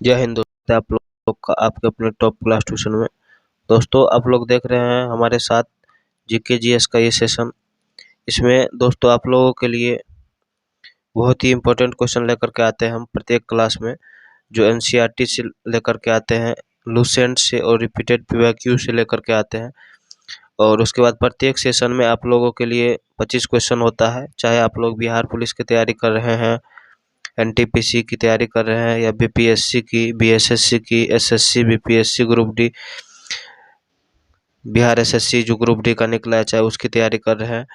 जय हिंद दोस्तों, आप लोग का आपके अपने टॉप क्लास ट्यूशन में। दोस्तों, आप लोग देख रहे हैं हमारे साथ जीके जीएस का ये सेशन। इसमें दोस्तों आप लोगों के लिए बहुत ही इम्पोर्टेंट क्वेश्चन लेकर के आते हैं हम प्रत्येक क्लास में, जो एनसीईआरटी से लेकर के आते हैं, लूसेंट से और रिपीटेड पीवाईक्यू से लेकर के आते हैं। और उसके बाद प्रत्येक सेशन में आप लोगों के लिए 25 क्वेश्चन होता है। चाहे आप लोग बिहार पुलिस की तैयारी कर रहे हैं, एनटीपीसी की तैयारी कर रहे हैं, या बीपीएससी की, बीएसएससी की, SSC, BPSC, group D, Bihar SSC जो ग्रुप डी का निकला है, चाहे उसकी तैयारी कर रहे हैं,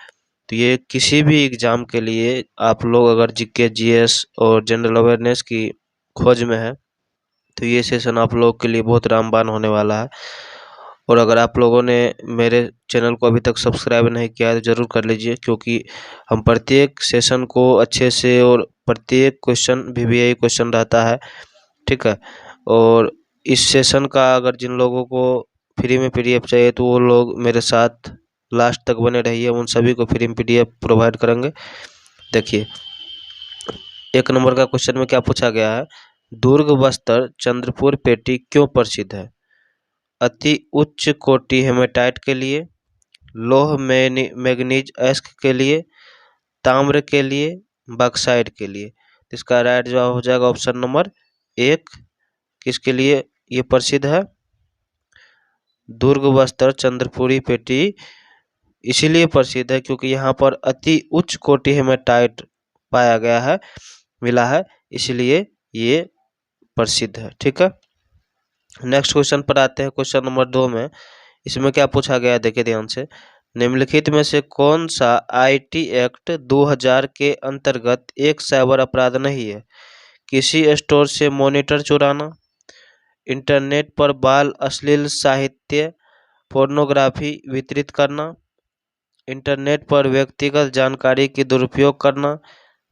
तो ये किसी भी एग्जाम के लिए आप लोग अगर जीके जीएस और जनरल अवेयरनेस की खोज में है तो ये सेशन आप लोगों के लिए बहुत रामबाण होने वाला है। और अगर आप लोगों ने मेरे चैनल को अभी तक सब्सक्राइब नहीं किया है तो ज़रूर कर लीजिए, क्योंकि हम प्रत्येक सेशन को अच्छे से, और प्रत्येक क्वेश्चन वीवीआई क्वेश्चन रहता है, ठीक है। और इस सेशन का अगर जिन लोगों को फ्री में पीडीएफ चाहिए तो वो लोग मेरे साथ लास्ट तक बने रहिए, उन सभी को फ्री में पीडीएफ प्रोवाइड करेंगे। देखिए, 1 नंबर का क्वेश्चन में क्या पूछा गया है, दुर्ग बस्तर चंद्रपुर पेटी क्यों प्रसिद्ध है? अति उच्च कोटि हेमेटाइट के लिए, लौह मैग्नीज अयस्क के लिए, ताम्र के लिए, बक्साइट के लिए। तो इसका राइट जवाब हो जाएगा ऑप्शन नंबर 1। किसके लिए ये प्रसिद्ध है? दुर्ग बस्तर चंद्रपुरी पेटी इसीलिए प्रसिद्ध है क्योंकि यहाँ पर अति उच्च कोटि हेमेटाइट पाया गया है, मिला है, इसलिए ये प्रसिद्ध है, ठीक है। नेक्स्ट क्वेश्चन पर आते हैं, क्वेश्चन नंबर 2 में। इसमें क्या पूछा गया है, देखिए ध्यान से। निम्नलिखित में से कौन सा आईटी एक्ट 2000 के अंतर्गत एक साइबर अपराध नहीं है? किसी स्टोर से मॉनिटर चुराना, इंटरनेट पर बाल अश्लील साहित्य पोर्नोग्राफी वितरित करना, इंटरनेट पर व्यक्तिगत जानकारी की दुरुपयोग करना,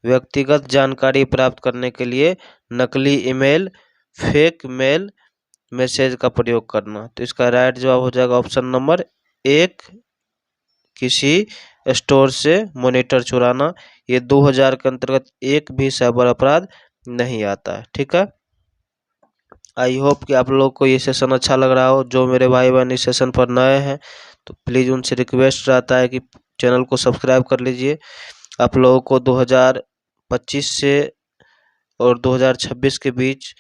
व्यक्तिगत जानकारी प्राप्त करने के लिए नकली ईमेल, फेक मेल मैसेज का प्रयोग करना। तो इसका राइट जवाब हो जाएगा ऑप्शन नंबर 1, किसी स्टोर से मॉनिटर चुराना। ये 2000 के अंतर्गत एक भी साइबर अपराध नहीं आता है, ठीक है। आई होप कि आप लोग को ये सेशन अच्छा लग रहा हो। जो मेरे भाई बहन इस सेशन पर नए हैं तो प्लीज़ उनसे रिक्वेस्ट रहता है कि चैनल को सब्सक्राइब कर लीजिए। आप लोगों को 2025 से और 2026 के बीच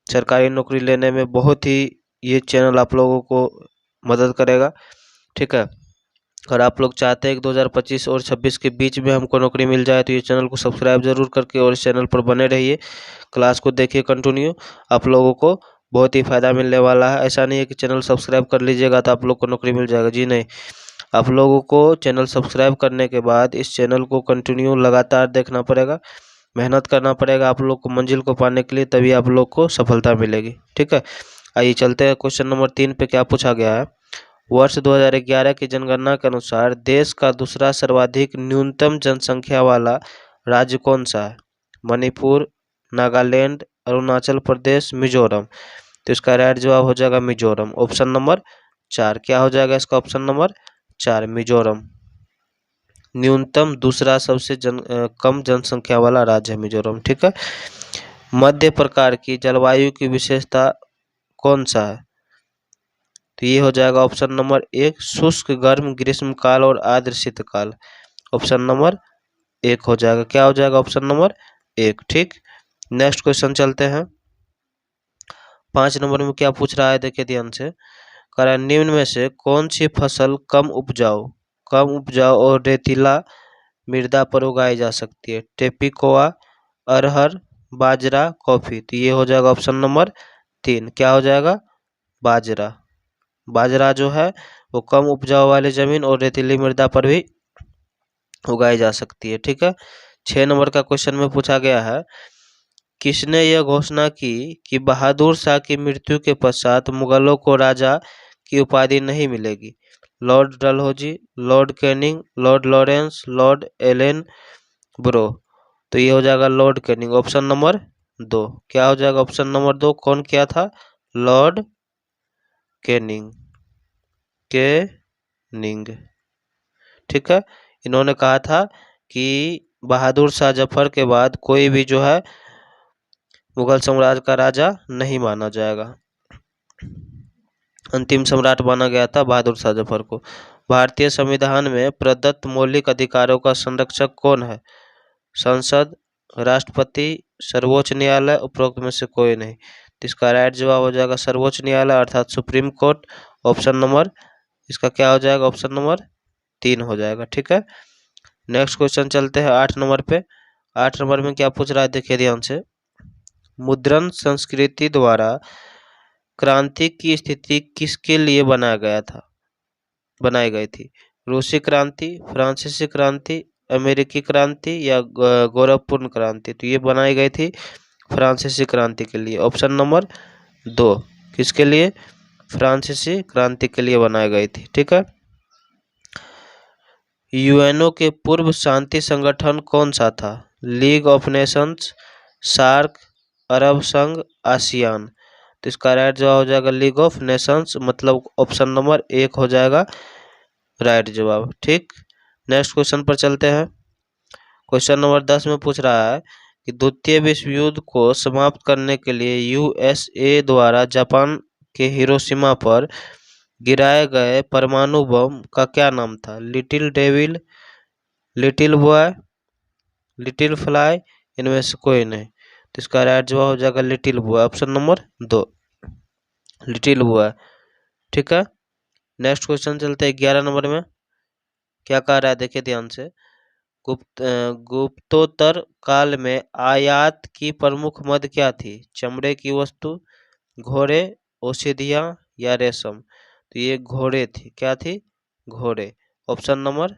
सरकारी नौकरी लेने में बहुत ही ये चैनल आप लोगों को मदद करेगा, ठीक है। अगर आप लोग चाहते हैं कि 2025 और 26 के बीच में हमको नौकरी मिल जाए तो ये चैनल को सब्सक्राइब जरूर करके और इस चैनल पर बने रहिए, क्लास को देखिए कंटिन्यू। आप लोगों को बहुत ही फ़ायदा मिलने वाला है। ऐसा नहीं है कि चैनल सब्सक्राइब कर लीजिएगा तो आप लोग को नौकरी मिल जाएगा, जी नहीं। आप लोगों को चैनल सब्सक्राइब करने के बाद इस चैनल को कंटिन्यू लगातार देखना पड़ेगा, मेहनत करना पड़ेगा आप लोग को मंजिल को पाने के लिए, तभी आप लोग को सफलता मिलेगी, ठीक है। आइए चलते हैं क्वेश्चन नंबर 3 पे। क्या पूछा गया है, वर्ष 2011 की जनगणना के अनुसार देश का दूसरा सर्वाधिक न्यूनतम जनसंख्या वाला राज्य कौन सा है? मणिपुर, नागालैंड, अरुणाचल प्रदेश, मिजोरम। तो इसका राइट जवाब हो जाएगा मिजोरम, ऑप्शन नंबर 4। क्या हो जाएगा इसका ऑप्शन नंबर 4, मिजोरम। न्यूनतम दूसरा सबसे कम जनसंख्या वाला राज्य है मिजोरम, ठीक है। मध्य प्रकार की जलवायु की विशेषता कौन सा है? तो ये हो जाएगा ऑप्शन नंबर 1, शुष्क गर्म ग्रीष्मकाल और आर्द्र शीतकाल। ऑप्शन नंबर 1 हो जाएगा। क्या हो जाएगा ऑप्शन नंबर 1, ठीक। नेक्स्ट क्वेश्चन चलते हैं। 5 नंबर में क्या पूछ रहा है, देखिए ध्यान से। कह रहा है, निम्न में से कौन सी फसल कम उपजाऊ और रेतीला मृदा पर उगाई जा सकती है? टेपिकोआ, अरहर, बाजरा, कॉफी। तो ये हो जाएगा ऑप्शन नंबर 3। क्या हो जाएगा? बाजरा। बाजरा जो है वो कम उपजाऊ वाली जमीन और रेतीली मृदा पर भी उगाई जा सकती है, ठीक है। 6 नंबर का क्वेश्चन में पूछा गया है, किसने यह घोषणा की कि बहादुर शाह की मृत्यु के पश्चात मुगलों को राजा की उपाधि नहीं मिलेगी? Lord Dalhousie, lord Canning, lord Lawrence, lord Ellenborough. तो ये हो जाएगा लॉर्ड कैनिंग, ऑप्शन नंबर 2। क्या हो जाएगा ऑप्शन नंबर 2? कौन किया था? लॉर्ड कैनिंग, ठीक है। इन्होंने कहा था कि बहादुर शाह जफर के बाद कोई भी जो है मुगल साम्राज्य का राजा नहीं माना जाएगा। अंतिम सम्राट माना गया था बहादुर शाह जफर को। भारतीय संविधान में प्रदत्त मौलिक अधिकारों का संरक्षक कौन है? संसद, राष्ट्रपति, सर्वोच्च न्यायालय, उपरोक्त में से कोई नहीं। तो इसका राइट जवाब हो जाएगा सर्वोच्च न्यायालय अर्थात सुप्रीम कोर्ट। ऑप्शन नंबर इसका क्या हो जाएगा? ऑप्शन नंबर 3 हो जाएगा। ठीक है, नेक्स्ट क्वेश्चन चलते हैं 8 नंबर पे। 8 नंबर में क्या पूछ रहा है, देखिए ध्यान से। मुद्रण संस्कृति द्वारा क्रांति की स्थिति किसके लिए बनाई गई थी? रूसी क्रांति, फ्रांसीसी क्रांति, अमेरिकी क्रांति या गौरवपूर्ण क्रांति? तो ये बनाई गई थी फ्रांसीसी क्रांति के लिए। ऑप्शन नंबर 2 किसके लिए? फ्रांसीसी क्रांति के लिए बनाई गई थी। ठीक है, यूएनओ के पूर्व शांति संगठन कौन सा था? लीग ऑफ नेशंस, सार्क, अरब संघ, आसियान? तो इसका राइट जवाब हो जाएगा लीग ऑफ नेशंस, मतलब ऑप्शन नंबर 1 हो जाएगा राइट जवाब। ठीक, नेक्स्ट क्वेश्चन पर चलते हैं। क्वेश्चन नंबर 10 में पूछ रहा है कि द्वितीय विश्व युद्ध को समाप्त करने के लिए यूएसए द्वारा जापान के हिरोशिमा पर गिराए गए परमाणु बम का क्या नाम था? Little devil, little boy, little fly, इनमें से कोई नहीं। तो इसका राइट जवाब हो जाएगा little boy, option number 2 little boy. ठीक है, नेक्स्ट क्वेश्चन चलते हैं 11 नंबर में। क्या कह रहा है, देखिए ध्यान से। गुप्तोत्तर काल में आयात की प्रमुख मद क्या थी? चमड़े की वस्तु, घोड़े, औषधियाँ या रेशम? तो ये घोड़े थी। क्या थी? घोड़े, ऑप्शन नंबर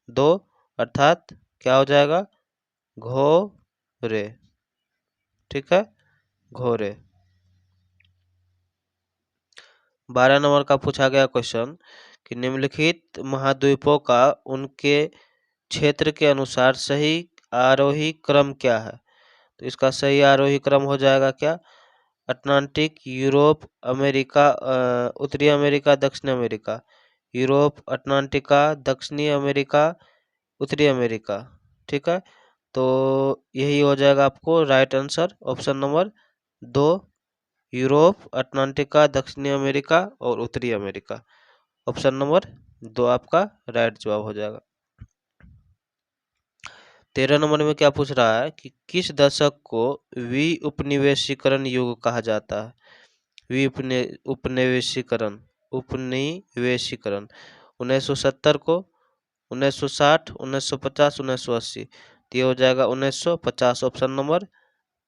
2 अर्थात क्या हो जाएगा? घोड़े। ठीक है, घोड़े। 12 नंबर का पूछा गया क्वेश्चन कि निम्नलिखित महाद्वीपों का उनके क्षेत्र के अनुसार सही आरोही क्रम क्या है? तो इसका सही आरोही क्रम हो जाएगा क्या? अटलांटिक, यूरोप, अमेरिका, उत्तरी अमेरिका, दक्षिण अमेरिका। यूरोप, अटलांटिका, दक्षिणी अमेरिका, उत्तरी अमेरिका। ठीक है, तो यही हो जाएगा आपको right answer, option number 2 Europe, Atlantica, दक्षिणी अमेरिका और उत्तरी अमेरिका। ऑप्शन नंबर 2 आपका राइट जवाब हो जाएगा। 13 नंबर में क्या पूछ रहा है कि किस दशक को उपनिवेशीकरण युग कहा जाता है? उपनिवेशीकरण 1970 को, 1960, 1950, 1980? तो ये हो जाएगा 1950, ऑप्शन नंबर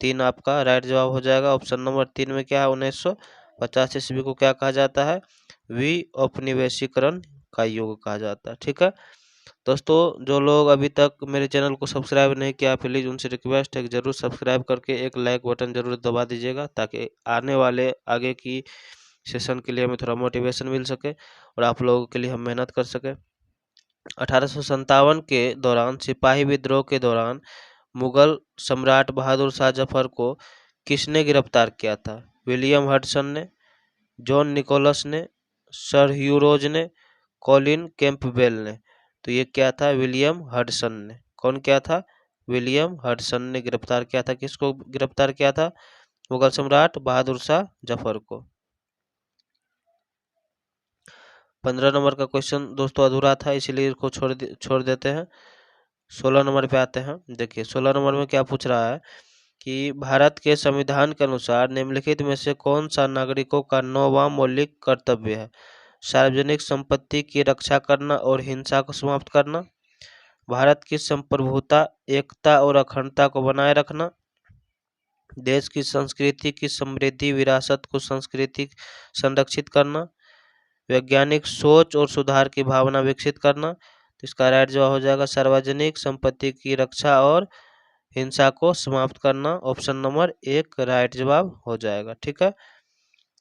3 आपका राइट जवाब हो जाएगा। ऑप्शन नंबर 3 में क्या है? 1950 ईस्वी को क्या कहा जाता है? उपनिवेशीकरण का युग कहा जाता है। ठीक है दोस्तों, जो लोग अभी तक मेरे चैनल को सब्सक्राइब नहीं किया, प्लीज़ उनसे रिक्वेस्ट है कि जरूर सब्सक्राइब करके एक लाइक बटन जरूर दबा दीजिएगा, ताकि आने वाले आगे की सेशन के लिए हमें थोड़ा मोटिवेशन मिल सके और आप लोगों के लिए हम मेहनत कर सके। 1857 के दौरान सिपाही विद्रोह के दौरान मुगल सम्राट बहादुर शाह जफर को किसने गिरफ्तार किया था? विलियम हडसन ने, जॉन निकोलस ने, सर ह्यू रोज ने, कॉलिन कैंपबेल ने? तो ये क्या था? विलियम हडसन ने। कौन क्या था? विलियम हडसन ने गिरफ्तार किया था। किसको गिरफ्तार किया था? मुगल सम्राट बहादुर शाह जफर को। 15 नंबर का क्वेश्चन दोस्तों अधूरा था, इसलिए इसको छोड़ देते हैं। 16 नंबर पे आते हैं। देखिए 16 नंबर में क्या पूछ रहा है कि भारत के संविधान के अनुसार निम्नलिखित में से कौन सा नागरिकों का 9वां मौलिक कर्तव्य है? सार्वजनिक संपत्ति की रक्षा करना और हिंसा को समाप्त करना, भारत की संप्रभुता, एकता और अखंडता को बनाए रखना, देश की संस्कृति की समृद्धि विरासत को संरक्षित करना, वैज्ञानिक सोच और सुधार की भावना विकसित करना। तो इसका राइट जवाब हो जाएगा सार्वजनिक संपत्ति की रक्षा और हिंसा को समाप्त करना, ऑप्शन नंबर 1 राइट जवाब हो जाएगा। ठीक है,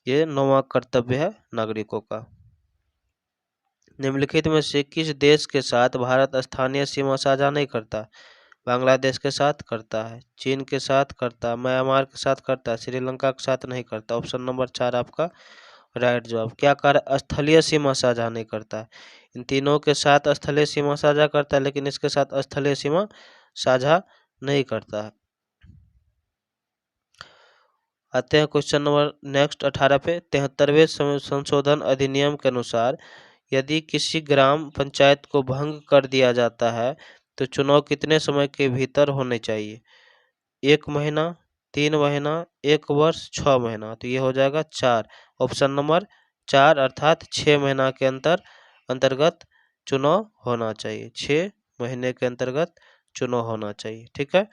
ये 9वां कर्तव्य है नागरिकों का। निम्नलिखित में से किस देश के साथ भारत स्थानीय सीमा साझा नहीं करता? बांग्लादेश के साथ करता है, चीन के साथ करता है, म्यांमार के साथ करता है, श्रीलंका के साथ नहीं करता। ऑप्शन नंबर 4 आपका राइट जवाब। क्या कार्य स्थलीय सीमा साझा नहीं करता है? इन तीनों के साथ स्थलीय सीमा साझा करता है, लेकिन इसके साथ स्थलीय सीमा साझा नहीं करता है। आते हैं क्वेश्चन नंबर नेक्स्ट 18 पे। 73वें संशोधन अधिनियम के अनुसार यदि किसी ग्राम पंचायत को भंग कर दिया जाता है तो चुनाव कितने समय के भीतर होने चाहिए? 1 महीना, 3 महीना, 1 वर्ष, 6 महीना। तो ये हो जाएगा 4। ऑप्शन नंबर 4 अर्थात 6 महीना के अंतर्गत चुनाव होना चाहिए। 6 महीने के अंतर्गत चुनाव होना चाहिए। ठीक है।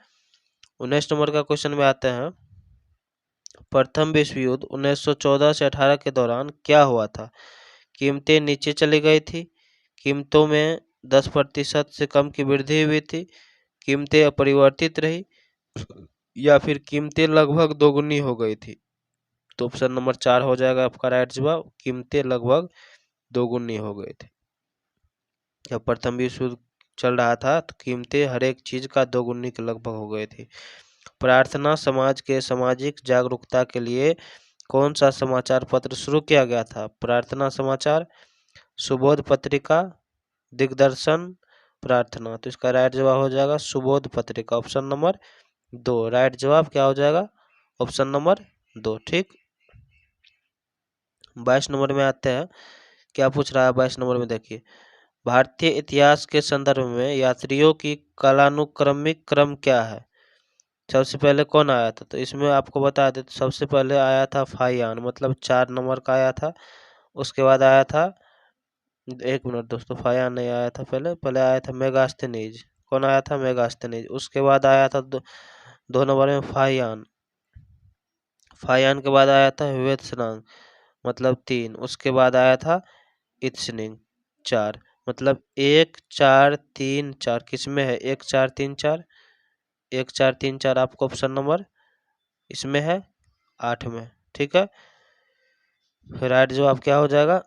19 नंबर का क्वेश्चन में आते हैं। प्रथम विश्व युद्ध 1914 से 18 के दौरान क्या हुआ था? कीमतें नीचे चली गई थी, कीमतों में 10% से कम की वृद्धि हुई थी, कीमतें अपरिवर्तित रही, या फिर कीमतें लगभग दोगुनी हो गई थी। तो ऑप्शन नंबर 4 हो जाएगा आपका राइट जवाब। कीमतें लगभग दोगुनी हो गई थी। जब प्रथम विश्व युद्ध चल रहा था तो कीमतें हर एक चीज का दोगुनी के लगभग हो गई थी। प्रार्थना समाज के सामाजिक जागरूकता के लिए कौन सा समाचार पत्र शुरू किया गया था? प्रार्थना समाचार, सुबोध पत्रिका, दिग्दर्शन, प्रार्थना। तो इसका राइट जवाब हो जाएगा सुबोध पत्रिका। ऑप्शन नंबर 2 राइट जवाब क्या हो जाएगा? Option number 2। ठीक। 22 नंबर में आते हैं। क्या पूछ रहा है 22 नंबर में? देखिए, भारतीय इतिहास के संदर्भ में यात्रियों की कालानुक्रमिक क्रम क्या है? सबसे पहले कौन आया था? तो इसमें आपको बता दें तो सबसे पहले आया था फाहियान, मतलब 4 नंबर का आया था। उसके बाद आया था, 1 मिनट दोस्तों, फाहियान नहीं आया था पहले आया था मेगास्थनीज। कौन आया था? मेगास्थनीज। उसके बाद आया था 2 नंबर में फाहियान। फाहियान के बाद आया था ह्वेत्सनांग, मतलब 3। उसके बाद आया था इत्सिनिंग, 4। मतलब 1 4 3 4 किस में है? 1 4 3 4, 1 4 3 4 आपको ऑप्शन नंबर इसमें है 8 में। ठीक है। फिर राइट जवाब क्या हो जाएगा?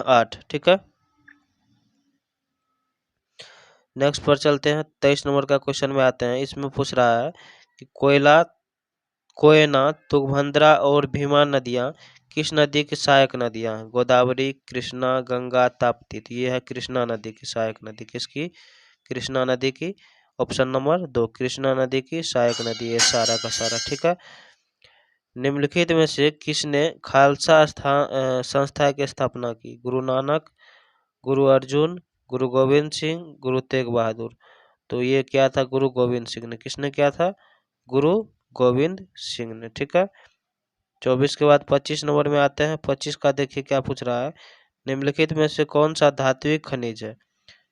8। ठीक है। नेक्स्ट पर चलते हैं। 23 नंबर का क्वेश्चन में आते हैं। इसमें पूछ रहा है कि कोयना, तुंगभद्रा और भीमा नदियां किस नदी की सहायक नदियां हैं? गोदावरी, कृष्णा, गंगा, ताप्ती। तो ये है कृष्णा नदी की सहायक नदी। किसकी? कृष्णा नदी की। ऑप्शन नंबर 2 कृष्णा नदी की सहायक नदी है सारा का सारा। ठीक है। निम्नलिखित में से किसने खालसा संस्था की स्थापना की? गुरु नानक, गुरु अर्जुन, गुरु गोविंद सिंह, गुरु तेग बहादुर। तो ये क्या था? गुरु गोविंद सिंह ने। किसने किया था? गुरु गोविंद सिंह ने। ठीक है। 24 के बाद 25 नंबर में आते हैं। 25 का देखिए क्या पूछ रहा है। निम्नलिखित में से कौन सा धात्विक खनिज है?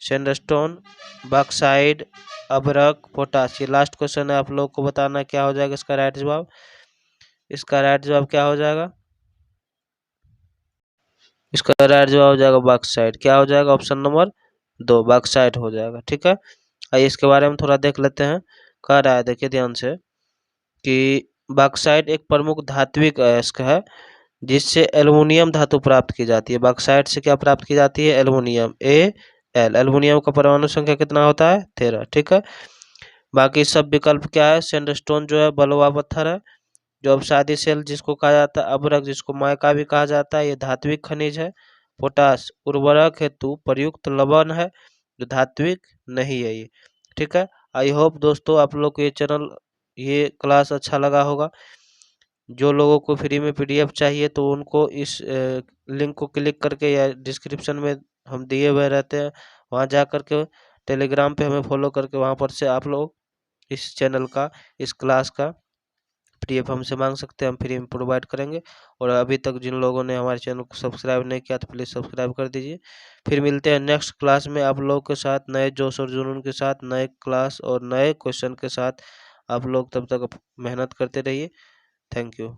सैंडस्टोन, बॉक्साइट, अभ्रक, पोटाश। ये लास्ट क्वेश्चन है, आप लोग को बताना क्या हो जाएगा इसका राइट जवाब। इसका राइट जवाब क्या हो जाएगा? इसका राइट जवाब हो जाएगा बॉक्साइट। क्या हो जाएगा? ऑप्शन नंबर 2 बॉक्साइट हो जाएगा। ठीक है। आइए इसके बारे में थोड़ा देख लेते हैं। कह रहा है, देखिए ध्यान से, कि बॉक्साइट एक प्रमुख धात्विक अयस्क है जिससे एल्युमिनियम धातु प्राप्त की जाती है। बॉक्साइट से क्या प्राप्त की जाती है? Aluminium, Al। एल्युमिनियम का परमाणु संख्या कितना होता है? 13। ठीक है। बाकी सब विकल्प क्या है? सैंडस्टोन जो है बलुआ पत्थर है, जो अवसादी सेल जिसको कहा जाता है, अभ्रक जिसको माइका भी कहा जाता है, ये धात्विक खनिज है। पोटाश उर्वरक हेतु प्रयुक्त लवण है, जो धात्विक नहीं है ये। ठीक है। आई होप दोस्तों आप लोग को ये क्लास अच्छा लगा होगा। जो लोगों को फ्री में पीडीएफ चाहिए तो उनको इस लिंक को क्लिक करके, या डिस्क्रिप्शन में हम दिए हुए रहते हैं, वहाँ जा करके टेलीग्राम पे हमें फॉलो करके वहाँ पर से आप लोग इस चैनल का, इस क्लास का पीडीएफ हमसे मांग सकते हैं, हम फ्री में प्रोवाइड करेंगे। और अभी तक जिन लोगों ने हमारे चैनल को सब्सक्राइब नहीं किया तो प्लीज़ सब्सक्राइब कर दीजिए। फिर मिलते हैं नेक्स्ट क्लास में आप लोगों के साथ, नए जोश और जुनून के साथ, नए क्लास और नए क्वेश्चन के साथ। आप लोग तब तक मेहनत करते रहिए। Thank you.